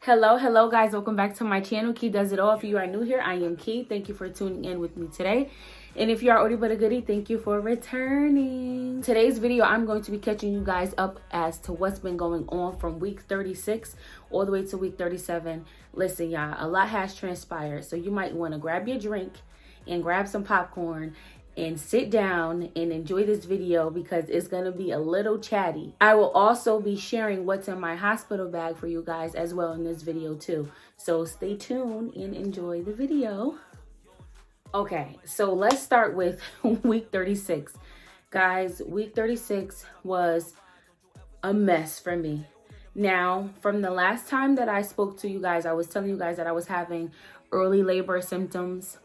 Hello guys, welcome back to my channel. Key does it all. If you are new here, I am Key. Thank you for tuning in with me today. And if you are oldie but a goodie, thank you for returning. Today's video, I'm going to be catching you guys up as to what's been going on from week 36 all the way to week 37. Listen, y'all, a lot has transpired. So you might want to grab your drink and grab some popcorn and sit down and enjoy this video because it's going to be a little chatty. I will also be sharing what's in my hospital bag for you guys as well in this video too. So stay tuned and enjoy the video. Okay, so let's start with week 36. Guys, week 36 was a mess for me. Now, from the last time that I spoke to you guys, I was telling you guys that I was having early labor symptoms.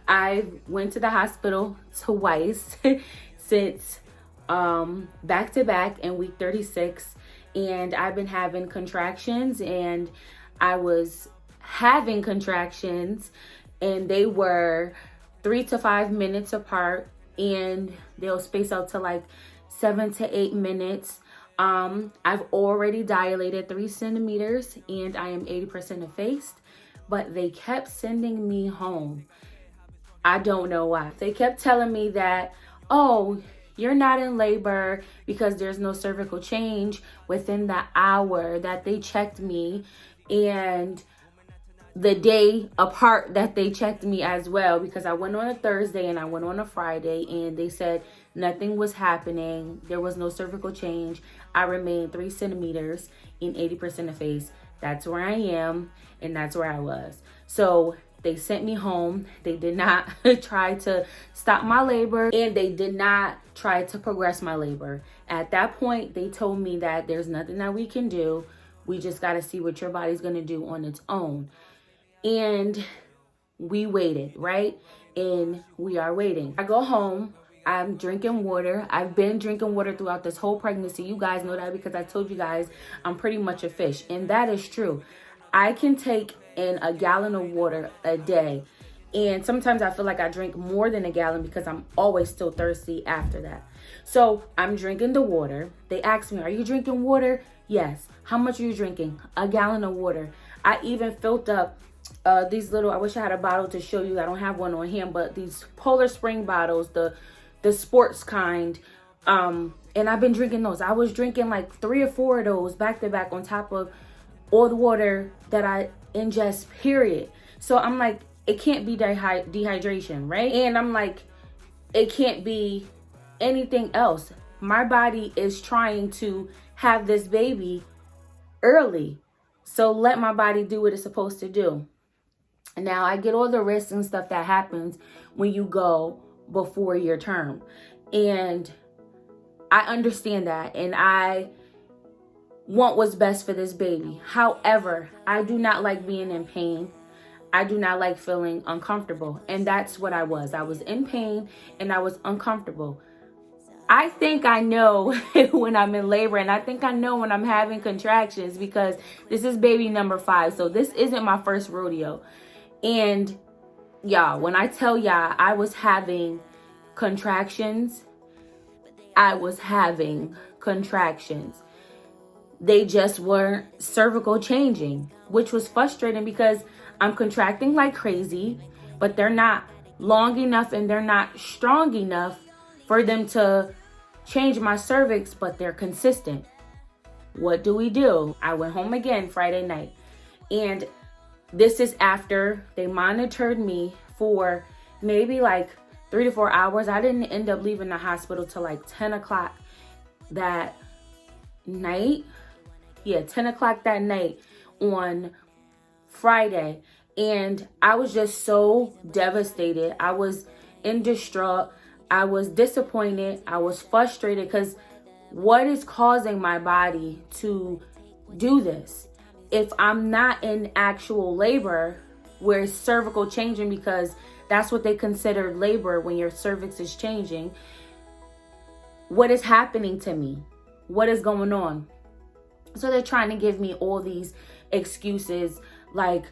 I went to the hospital twice since back to back in week 36, and I've been having contractions, and I was having contractions and they were 3 to 5 minutes apart, and they'll space out to like 7 to 8 minutes. I've already dilated 3 centimeters and I am 80% effaced, but they kept sending me home. I don't know why. They kept telling me that, oh, you're not in labor because there's no cervical change within the hour that they checked me and the day apart that they checked me as well, because I went on a Thursday and I went on a Friday and they said nothing was happening. There was no cervical change. I remained 3 centimeters in 80% effaced. That's where I am and that's where I was. So they sent me home. They did not try to stop my labor and they did not try to progress my labor. At that point, they told me that there's nothing that we can do. We just got to see what your body's going to do on its own. And we waited, right? And we are waiting. I go home. I'm drinking water. I've been drinking water throughout this whole pregnancy. You guys know that because I told you guys I'm pretty much a fish. And that is true. I can take in a gallon of water a day. And sometimes I feel like I drink more than a gallon because I'm always still thirsty after that. So I'm drinking the water. They asked me, are you drinking water? Yes. How much are you drinking? A gallon of water. I even filled up these little, I wish I had a bottle to show you. I don't have one on hand, but these Polar Spring bottles, the sports kind. And I've been drinking those. I was drinking like 3 or 4 of those back to back on top of all the water that I ingest, period. So I'm like, it can't be dehydration, right? And I'm like, it can't be anything else. My body is trying to have this baby early. So let my body do what it's supposed to do. Now, I get all the risks and stuff that happens when you go before your term. And I understand that. And I want what's best for this baby. However, I do not like being in pain. I do not like feeling uncomfortable. And that's what I was. I was in pain and I was uncomfortable. I think I know when I'm in labor, and I think I know when I'm having contractions because this is baby number 5. So this isn't my first rodeo. And y'all, when I tell y'all I was having contractions, they just weren't cervical changing, which was frustrating because I'm contracting like crazy, but they're not long enough and they're not strong enough for them to change my cervix, but they're consistent. What do? I went home again Friday night, and this is after they monitored me for maybe like 3 to 4 hours. I didn't end up leaving the hospital till like 10 o'clock that night. Yeah, 10 o'clock that night on Friday. And I was just so devastated. I was in distraught. I was disappointed. I was frustrated because what is causing my body to do this? If I'm not in actual labor where it's cervical changing, because that's what they consider labor when your cervix is changing, what is happening to me? What is going on? So they're trying to give me all these excuses like,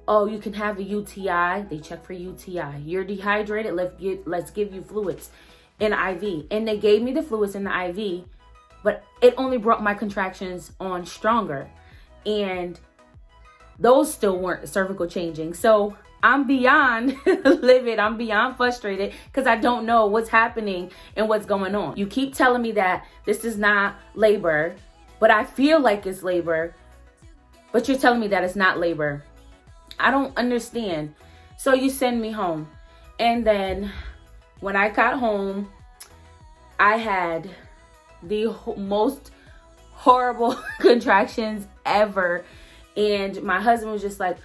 oh, you can have a UTI. They check for UTI. You're dehydrated. Let's give you fluids in IV. And they gave me the fluids in the IV but it only brought my contractions on stronger. And those still weren't cervical changing. So I'm beyond livid. I'm beyond frustrated because I don't know what's happening and what's going on. You keep telling me that this is not labor, but I feel like it's labor, but you're telling me that it's not labor. I don't understand. So you send me home. And then when I got home, I had the most horrible contractions ever. And my husband was just like,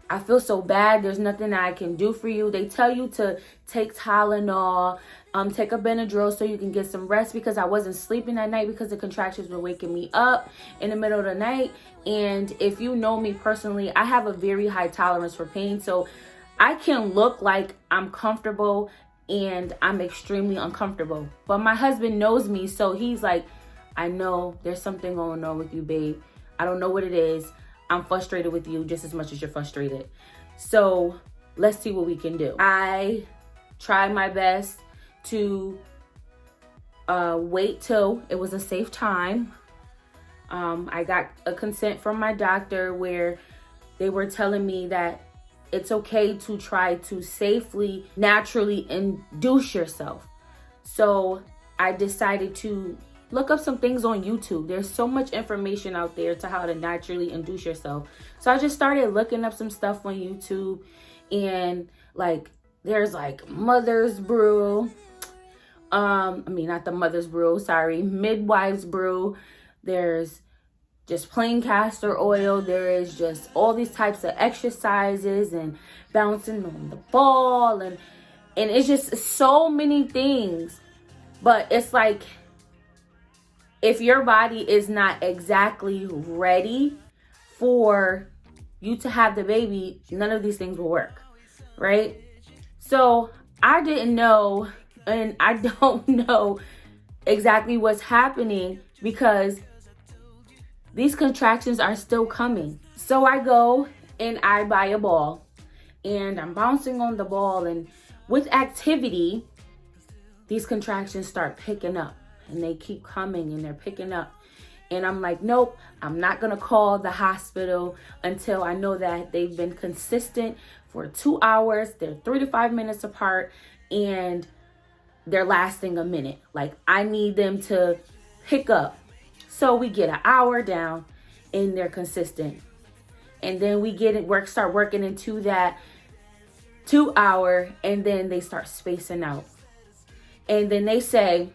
I feel so bad. There's nothing I can do for you. They tell you to take Tylenol, take a Benadryl so you can get some rest, because I wasn't sleeping at night because the contractions were waking me up in the middle of the night. And if you know me personally, I have a very high tolerance for pain. So I can look like I'm comfortable and I'm extremely uncomfortable. But my husband knows me. So he's like, I know there's something going on with you, babe. I don't know what it is. I'm frustrated with you just as much as you're frustrated. So let's see what we can do. I tried my best to wait till it was a safe time. I got a consent from my doctor where they were telling me that it's okay to try to safely, naturally induce yourself. So I decided to look up some things on YouTube. There's so much information out there to how to naturally induce yourself. So I just started looking up some stuff on YouTube, and like there's like mother's brew. Not the mother's brew, sorry, midwife's brew. There's just plain castor oil. There is just all these types of exercises and bouncing on the ball, and it's just so many things. But it's like, if your body is not exactly ready for you to have the baby, none of these things will work, right? So I didn't know, and I don't know exactly what's happening because these contractions are still coming. So I go and I buy a ball, and I'm bouncing on the ball, and with activity, these contractions start picking up. And they keep coming and they're picking up. And I'm like, nope, I'm not going to call the hospital until I know that they've been consistent for 2 hours. They're 3 to 5 minutes apart and they're lasting a minute. Like, I need them to pick up. So we get an hour down and they're consistent. And then we start working into that 2 hour, and then they start spacing out. And then they say,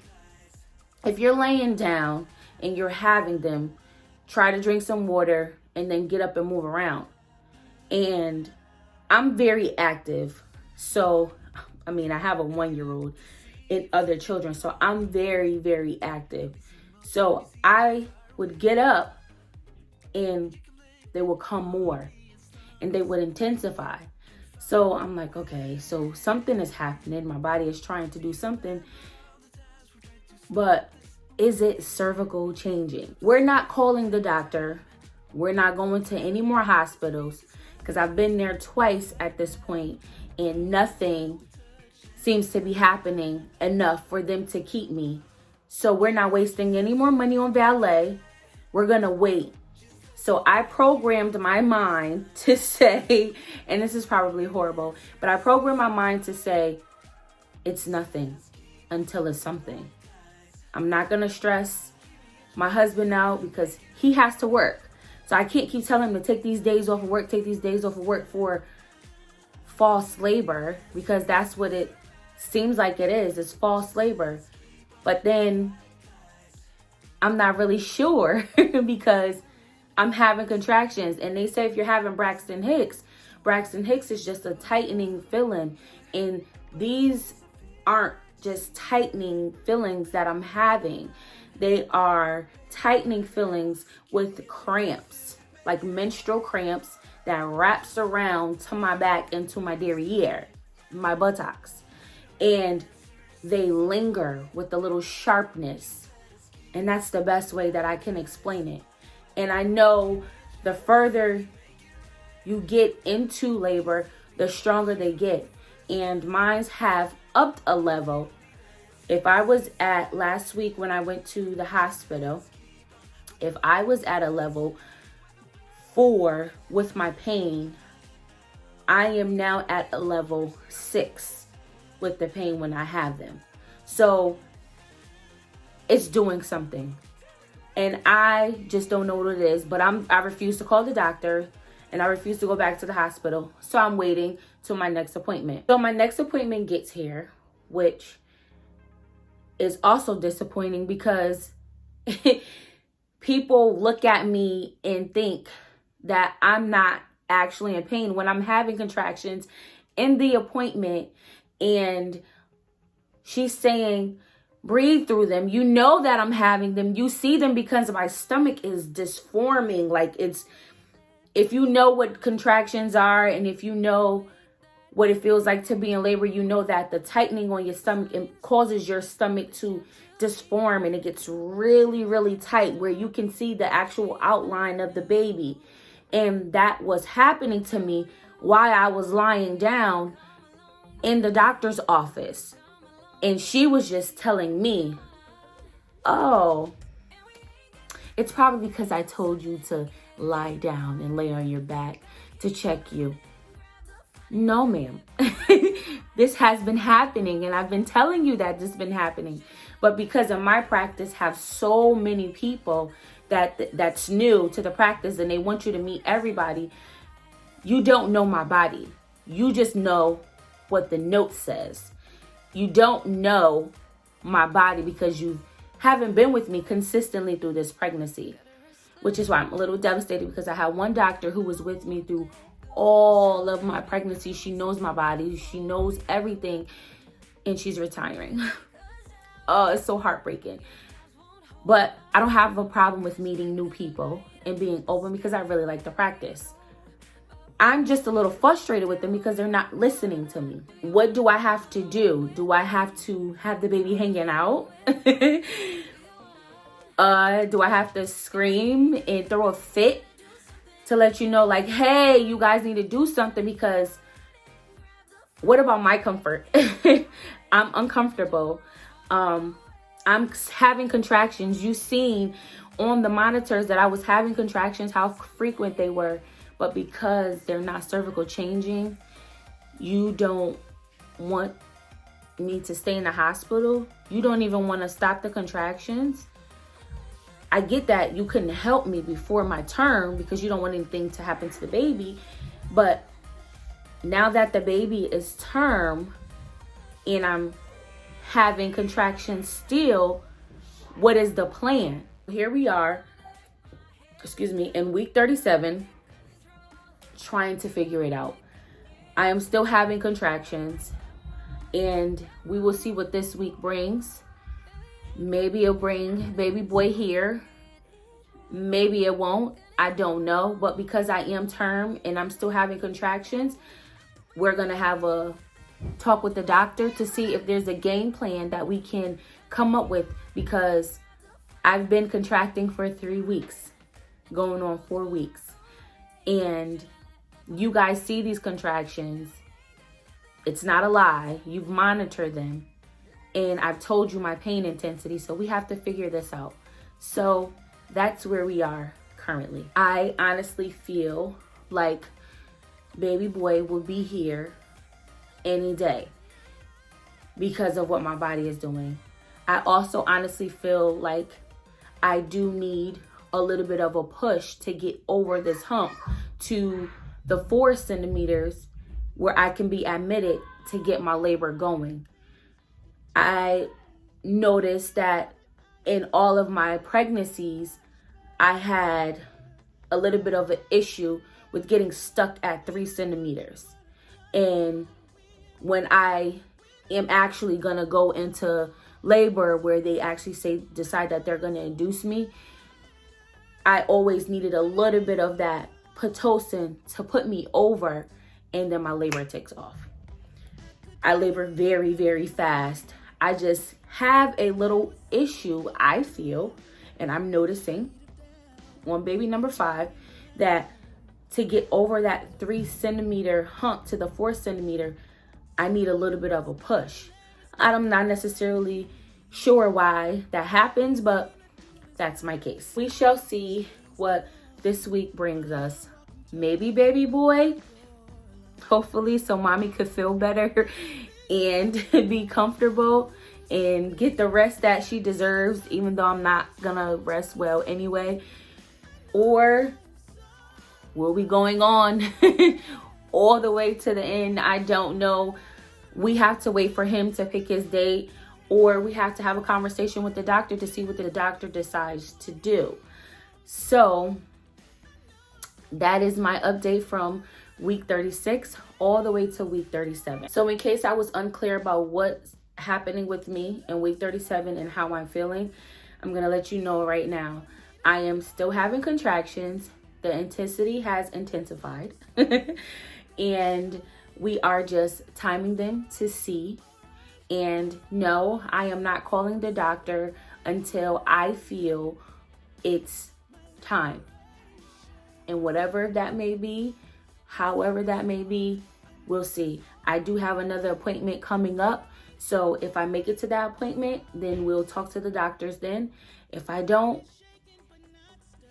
if you're laying down and you're having them, try to drink some water and then get up and move around. And I'm very active. So, I have a 1-year-old and other children. So I'm very, very active. So I would get up and they would come more and they would intensify. So I'm like, okay, so something is happening. My body is trying to do something. But is it cervical changing? We're not calling the doctor. We're not going to any more hospitals because I've been there twice at this point and nothing seems to be happening enough for them to keep me. So we're not wasting any more money on valet. We're going to wait. So I programmed my mind to say, and this is probably horrible, but I programmed my mind to say, it's nothing until it's something. I'm not going to stress my husband out because he has to work. So I can't keep telling him to take these days off of work, for false labor, because that's what it seems like it is. It's false labor. But then I'm not really sure because I'm having contractions. And they say if you're having Braxton Hicks is just a tightening feeling. And these aren't just tightening feelings that I'm having. They are tightening feelings with cramps, like menstrual cramps that wraps around to my back and to my derriere, my buttocks. And they linger with a little sharpness. And that's the best way that I can explain it. And I know the further you get into labor, the stronger they get. And mines have upped a level. If I was at last week when I went to the hospital, if I was at a level 4 with my pain, I am now at a level 6 with the pain when I have them. So it's doing something. And I just don't know what it is, but I refuse to call the doctor and I refuse to go back to the hospital. So I'm waiting till my next appointment. So my next appointment gets here, which is also disappointing because people look at me and think that I'm not actually in pain when I'm having contractions in the appointment, and she's saying, breathe through them. You know that I'm having them. You see them because my stomach is disforming. Like, it's, if you know what contractions are and if you know what it feels like to be in labor, you know that the tightening on your stomach, it causes your stomach to disform and it gets really, really tight where you can see the actual outline of the baby. And that was happening to me while I was lying down in the doctor's office. And she was just telling me, oh, it's probably because I told you to lie down and lay on your back to check you. No, ma'am. This has been happening, and I've been telling you that this has been happening. But because of my practice have so many people that's new to the practice and they want you to meet everybody, you don't know my body. You just know what the note says. You don't know my body because you haven't been with me consistently through this pregnancy, which is why I'm a little devastated because I had one doctor who was with me through all of my pregnancy. She knows my body. She knows everything, and she's retiring. Oh, it's so heartbreaking. But I don't have a problem with meeting new people and being open because I really like the practice. I'm just a little frustrated with them because they're not listening to me. What do I have to do? Do I have to have the baby hanging out? Do I have to scream and throw a fit to let you know, like, hey, you guys need to do something? Because what about my comfort? I'm uncomfortable. I'm having contractions. You've seen on the monitors that I was having contractions, how frequent they were. But because they're not cervical changing, you don't want me to stay in the hospital. You don't even want to stop the contractions. I get that you couldn't help me before my term because you don't want anything to happen to the baby. But now that the baby is term and I'm having contractions still, what is the plan? Here we are, in week 37, trying to figure it out. I am still having contractions, and we will see what this week brings. Maybe it'll bring baby boy here. Maybe it won't. I don't know. But because I am term and I'm still having contractions, we're going to have a talk with the doctor to see if there's a game plan that we can come up with, because I've been contracting for 3 weeks, going on 4 weeks. And you guys see these contractions. It's not a lie. You've monitored them. And I've told you my pain intensity. So we have to figure this out. So that's where we are currently. I honestly feel like baby boy will be here any day because of what my body is doing. I also honestly feel like I do need a little bit of a push to get over this hump to the 4 centimeters where I can be admitted to get my labor going. I noticed that in all of my pregnancies, I had a little bit of an issue with getting stuck at 3 centimeters. And when I am actually gonna go into labor, where they actually decide that they're gonna induce me, I always needed a little bit of that Pitocin to put me over, and then my labor takes off. I labor very, very fast. I just have a little issue, I feel, and I'm noticing on baby number 5 that to get over that 3 centimeter hump to the 4 centimeter, I need a little bit of a push. I'm not necessarily sure why that happens, but that's my case. We shall see what this week brings us. Maybe baby boy, hopefully, so mommy could feel better and be comfortable and get the rest that she deserves, even though I'm not gonna rest well anyway. Or we'll be going on all the way to the end. I don't know. We have to wait for him to pick his date, or we have to have a conversation with the doctor to see what the doctor decides to do. So that is my update from week 36 all the way to week 37. So in case I was unclear about what's happening with me in week 37 and how I'm feeling, I'm gonna let you know right now. I am still having contractions. The intensity has intensified and we are just timing them to see. And no, I am not calling the doctor until I feel it's time. And whatever that may be, however that may be, we'll see. I do have another appointment coming up. So if I make it to that appointment, then we'll talk to the doctors then. If I don't,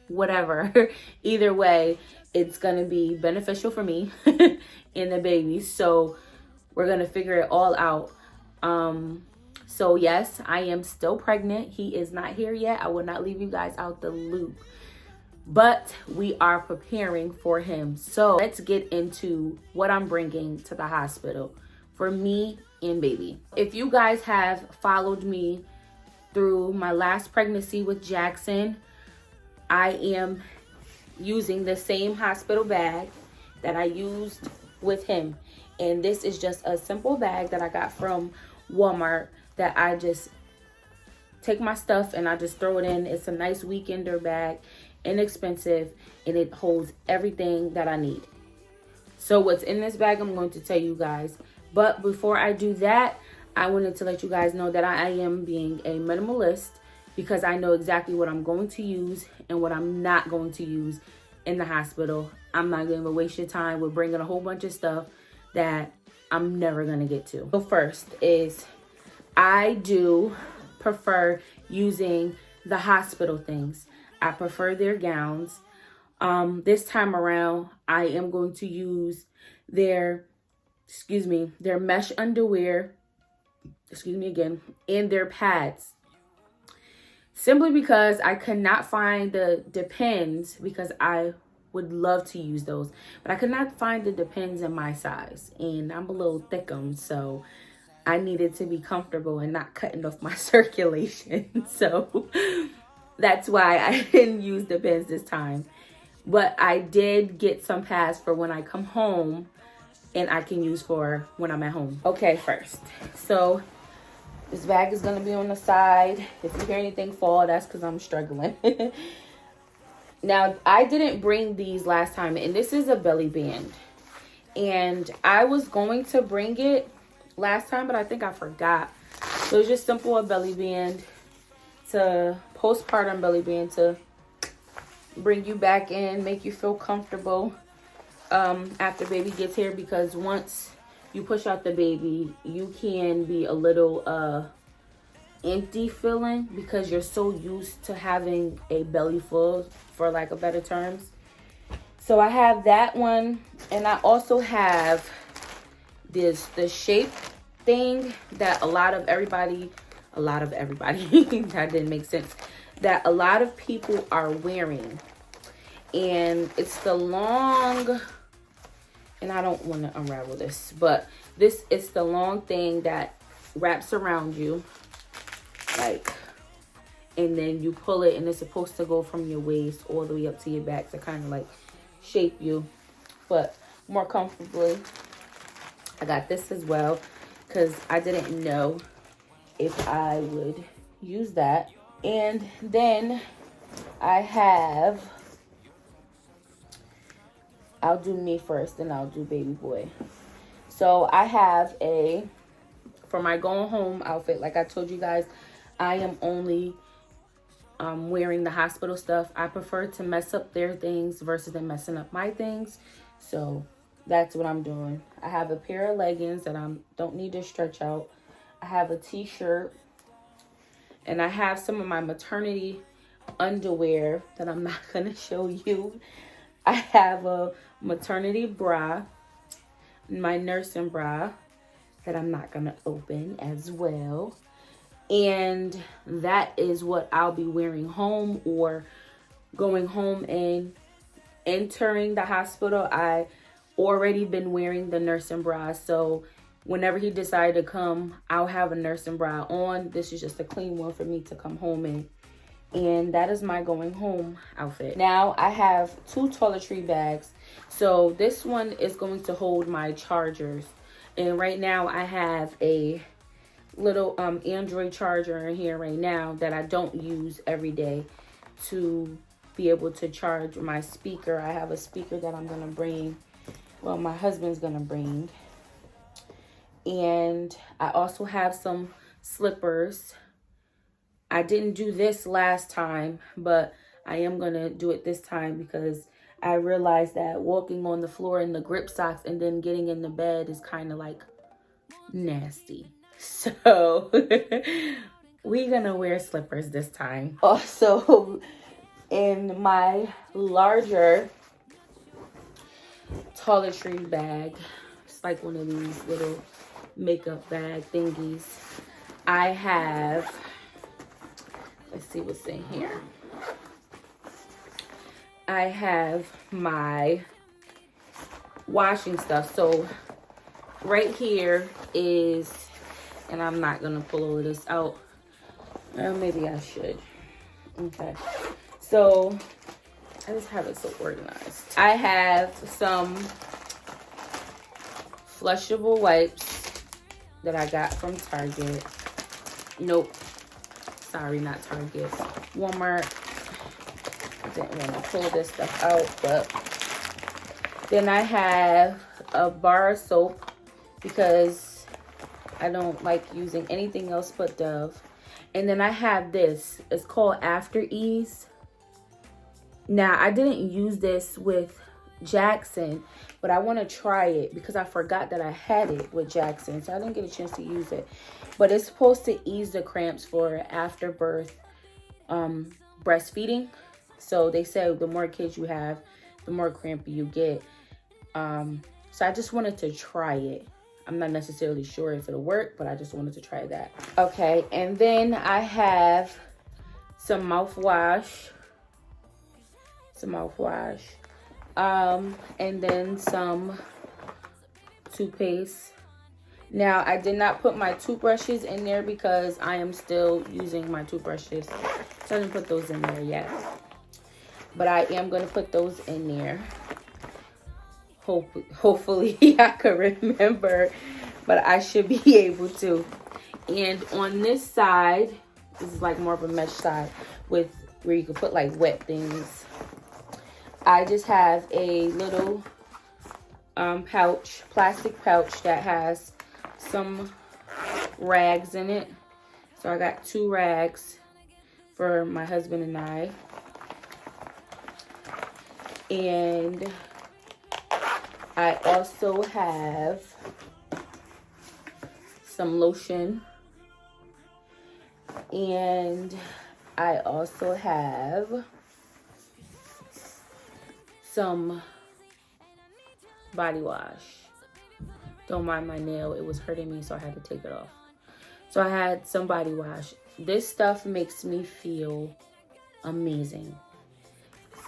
whatever. Either way, it's going to be beneficial for me and the baby. So we're going to figure it all out. So yes, I am still pregnant. He is not here yet. I will not leave you guys out the loop. But we are preparing for him. So let's get into what I'm bringing to the hospital for me and baby. If you guys have followed me through my last pregnancy with Jackson, I am using the same hospital bag that I used with him. And this is just a simple bag that I got from Walmart that I just take my stuff and I just throw it in. It's a nice weekender bag, inexpensive, and it holds everything that I need. So what's in this bag, I'm going to tell you guys. But before I do that, I wanted to let you guys know that I am being a minimalist because I know exactly what I'm going to use and what I'm not going to use in the hospital. I'm not going to waste your time with bringing a whole bunch of stuff that I'm never going to get to. So first is I do prefer using the hospital things. I prefer their gowns. This time around, I am going to use their mesh underwear, and their pads. Simply because I could not find the Depends, because I would love to use those, but I could not find the Depends in my size, and I'm a little thickum, so I needed to be comfortable and not cutting off my circulation. So that's why I didn't use Depends this time. But I did get some pads for when I come home, and I can use for when I'm at home. Okay, first, so this bag is gonna be on the side. If you hear anything fall, that's because I'm struggling. Now, I didn't bring these last time, and this is a belly band. And I was going to bring it last time, but I think I forgot. So it's just simple a belly band, to postpartum belly band, to bring you back in, make you feel comfortable after baby gets here, because once you push out the baby, you can be a little empty feeling because you're so used to having a belly full, for lack of better terms. So I have that one, and I also have the shape thing that a lot of everybody that didn't make sense, that a lot of people are wearing. And it's the long, and I don't want to unravel this, but this is the long thing that wraps around you, like, and then you pull it, and it's supposed to go from your waist all the way up to your back to kind of like shape you, but more comfortably. I got this as well because I didn't know if I would use that. And then I'll do me first, then I'll do baby boy. So I have for my going home outfit, like I told you guys, I am only wearing the hospital stuff. I prefer to mess up their things versus them messing up my things. So that's what I'm doing. I have a pair of leggings that I don't need to stretch out. I have a t-shirt, And I have some of my maternity underwear that I'm not going to show you. I have a maternity bra, my nursing bra that I'm not going to open as well. And that is what I'll be wearing home or going home and entering the hospital. I already been wearing the nursing bra, so whenever he decided to come, I'll have a nursing bra on. This is just a clean one for me to come home in. And that is my going home outfit. Now I have 2 toiletry bags. So this one is going to hold my chargers. And right now I have a little Android charger in here right now that I don't use every day to be able to charge my speaker. I have a speaker that I'm gonna bring, well, my husband's gonna bring. And I also have some slippers. I didn't do this last time, but I am gonna do it this time because I realized that walking on the floor in the grip socks and then getting in the bed is kind of like nasty. So we're gonna wear slippers this time. Also, in my larger toiletry bag, it's like one of these little makeup bag thingies, I have, let's see what's in here. I have my washing stuff. So right here is, and I'm not gonna pull all of this out. Maybe I should. Okay. So I just have it so organized. I have some flushable wipes that I got from Target. Nope. Sorry, not Target. Walmart. I didn't want to pull this stuff out, but then I have a bar of soap because I don't like using anything else but Dove. And then I have this. It's called After Ease. Now, I didn't use this with Jackson, but I want to try it because I forgot that I had it with Jackson, so I didn't get a chance to use it. But it's supposed to ease the cramps for after birth breastfeeding. So they say the more kids you have, the more crampy you get. So I just wanted to try it. I'm not necessarily sure if it'll work, but I just wanted to try that. Okay, and then I have some mouthwash. And then some toothpaste. Now, I did not put my toothbrushes in there because I am still using my toothbrushes. So I didn't put those in there yet. But I am going to put those in there. Hopefully I can remember, but I should be able to. And on this side, this is like more of a mesh side with where you can put like wet things. I just have a little pouch, plastic pouch that has some rags in it. So I got 2 rags for my husband and I. And I also have some lotion. And I also have some body wash. Don't mind my nail. It was hurting me, so I had to take it off. So I had some body wash. This stuff makes me feel amazing.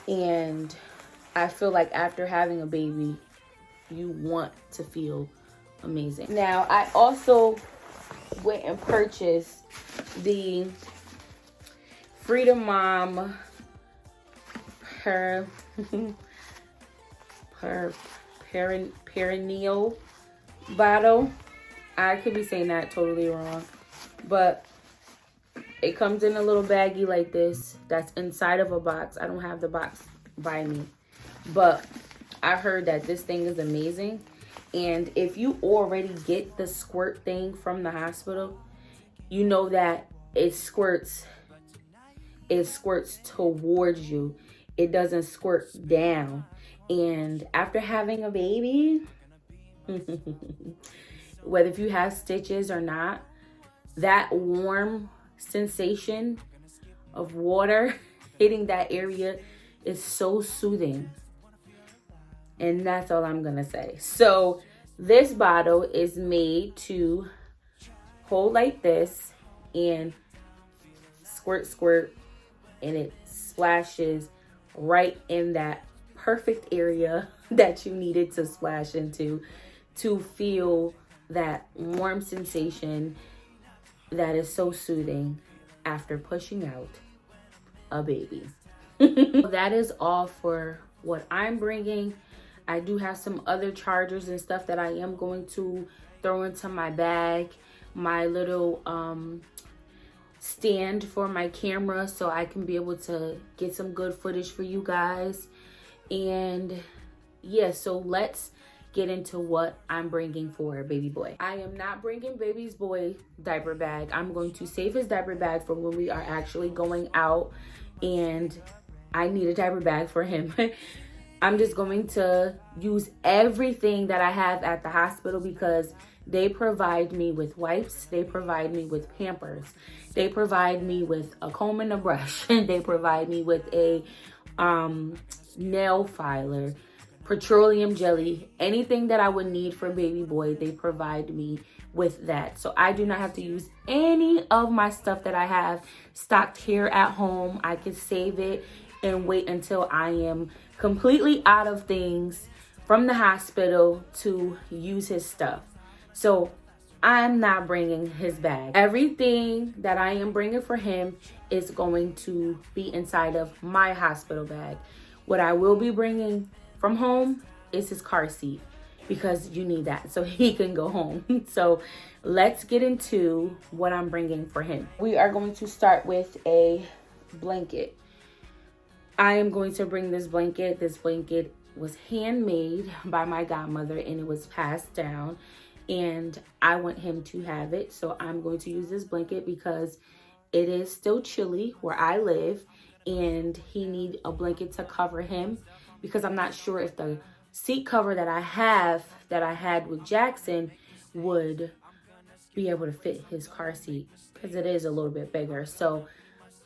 And I feel like after having a baby, you want to feel amazing. Now, I also went and purchased the Freedom Mom perineal bottle. I could be saying that totally wrong, but it comes in a little baggie like this that's inside of a box. I don't have the box by me, but I heard that this thing is amazing. And if you already get the squirt thing from the hospital, you know that it squirts towards you. It doesn't squirt down. And after having a baby, whether if you have stitches or not, that warm sensation of water hitting that area is so soothing. And that's all I'm gonna say. So this bottle is made to hold like this and squirt, squirt, and it splashes right in that perfect area that you needed to splash into to feel that warm sensation that is so soothing after pushing out a baby. That is all for what I'm bringing. I do have some other chargers and stuff that I am going to throw into my bag. My little stand for my camera so I can be able to get some good footage for you guys. And yeah, so let's get into what I'm bringing for baby boy. I am not bringing baby's boy diaper bag. I'm going to save his diaper bag for when we are actually going out and I need a diaper bag for him. I'm just going to use everything that I have at the hospital because they provide me with wipes, they provide me with Pampers, they provide me with a comb and a brush, and they provide me with a nail filer, petroleum jelly, anything that I would need for baby boy, they provide me with that. So I do not have to use any of my stuff that I have stocked here at home. I can save it and wait until I am completely out of things from the hospital to use his stuff. So I'm not bringing his bag. Everything that I am bringing for him is going to be inside of my hospital bag. What I will be bringing from home is his car seat because you need that so he can go home. So let's get into what I'm bringing for him. We are going to start with a blanket. I am going to bring this blanket. This blanket was handmade by my godmother and it was passed down and I want him to have it. So I'm going to use this blanket because it is still chilly where I live and he needs a blanket to cover him because I'm not sure if the seat cover that I had with Jackson would be able to fit his car seat because it is a little bit bigger. So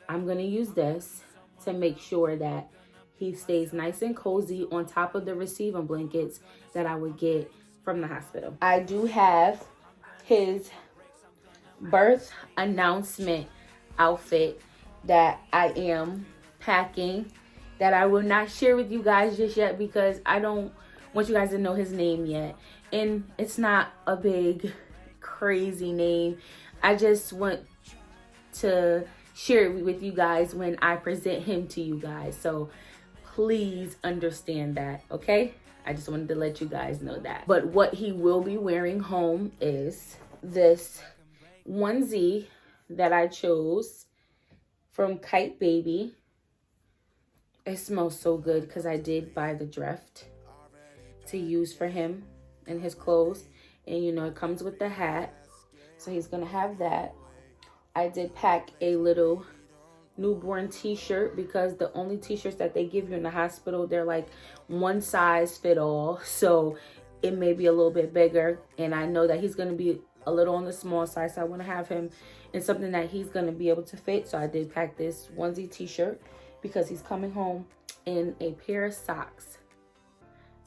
I'm going to use this to make sure that he stays nice and cozy on top of the receiving blankets that I would get from the hospital. I do have his birth announcement outfit that I am packing that I will not share with you guys just yet because I don't want you guys to know his name yet. And it's not a big, crazy name. I just want to share it with you guys when I present him to you guys. So please understand that, okay? I just wanted to let you guys know that. But what he will be wearing home is this onesie that I chose from Kite Baby. It smells so good because I did buy the Dreft to use for him and his clothes. And you know, it comes with the hat. So he's gonna have that. I did pack a little newborn t-shirt because the only t-shirts that they give you in the hospital, they're like one size fit all. So it may be a little bit bigger. And I know that he's gonna be a little on the small side. So I wanna have him in something that he's gonna be able to fit. So I did pack this onesie t-shirt because he's coming home in a pair of socks.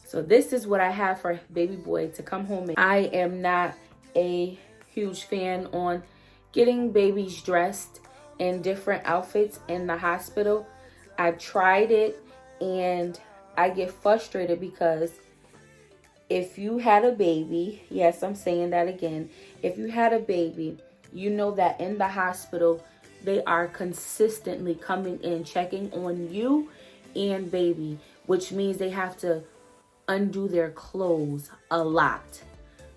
So this is what I have for baby boy to come home in. I am not a huge fan on getting babies dressed in different outfits in the hospital. I've tried it and I get frustrated because if you had a baby, yes, I'm saying that again. If you had a baby, you know that in the hospital, they are consistently coming in, checking on you and baby, which means they have to undo their clothes a lot.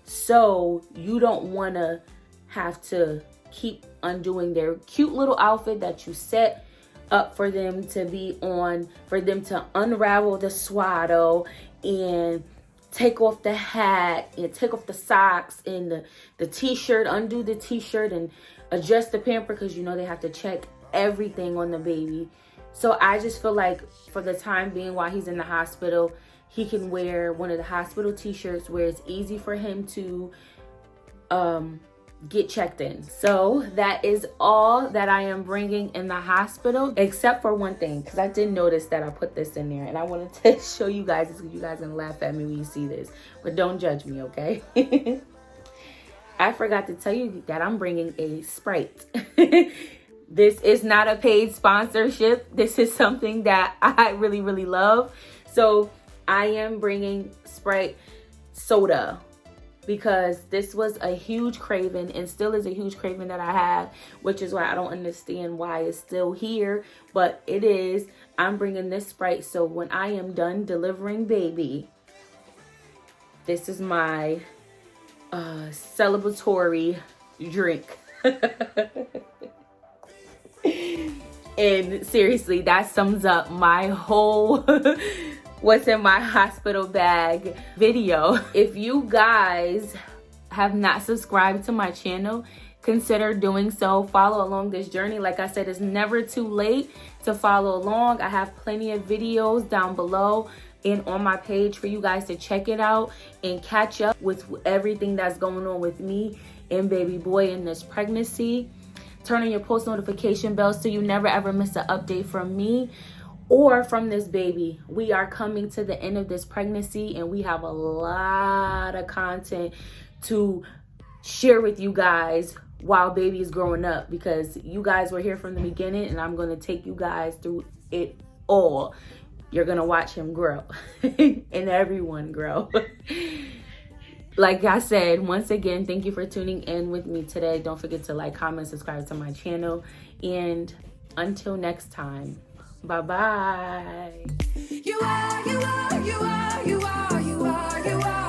So you don't want to have to keep undoing their cute little outfit that you set up for them to be on, for them to unravel the swaddle and take off the hat and take off the socks and the t-shirt, undo the t-shirt and adjust the pamper because you know they have to check everything on the baby. So I just feel like for the time being while he's in the hospital, he can wear one of the hospital t-shirts where it's easy for him to get checked in. So that is all that I am bringing in the hospital, except for one thing, because I did notice that I put this in there and I wanted to show you guys this because you guys can laugh at me when you see this, but don't judge me, okay? I forgot to tell you that I'm bringing a Sprite. This is not a paid sponsorship. This is something that I really, really love. So I am bringing Sprite soda because this was a huge craving and still is a huge craving that I have, which is why I don't understand why it's still here, but it is. I'm bringing this Sprite, so when I am done delivering baby, this is my celebratory drink. And seriously, that sums up my whole what's in my hospital bag video. If you guys have not subscribed to my channel, consider doing so. Follow along this journey. Like I said, it's never too late to follow along. I have plenty of videos down below and on my page for you guys to check it out and catch up with everything that's going on with me and baby boy in this pregnancy. Turn on your post notification bell so you never ever miss an update from me or from this baby. We are coming to the end of this pregnancy and we have a lot of content to share with you guys while baby is growing up, because you guys were here from the beginning and I'm going to take you guys through it all. You're going to watch him grow and everyone grow. Like I said, once again, thank you for tuning in with me today. Don't forget to like, comment, subscribe to my channel. And until next time, bye-bye. You are, you are, you are, you are, you are, you are.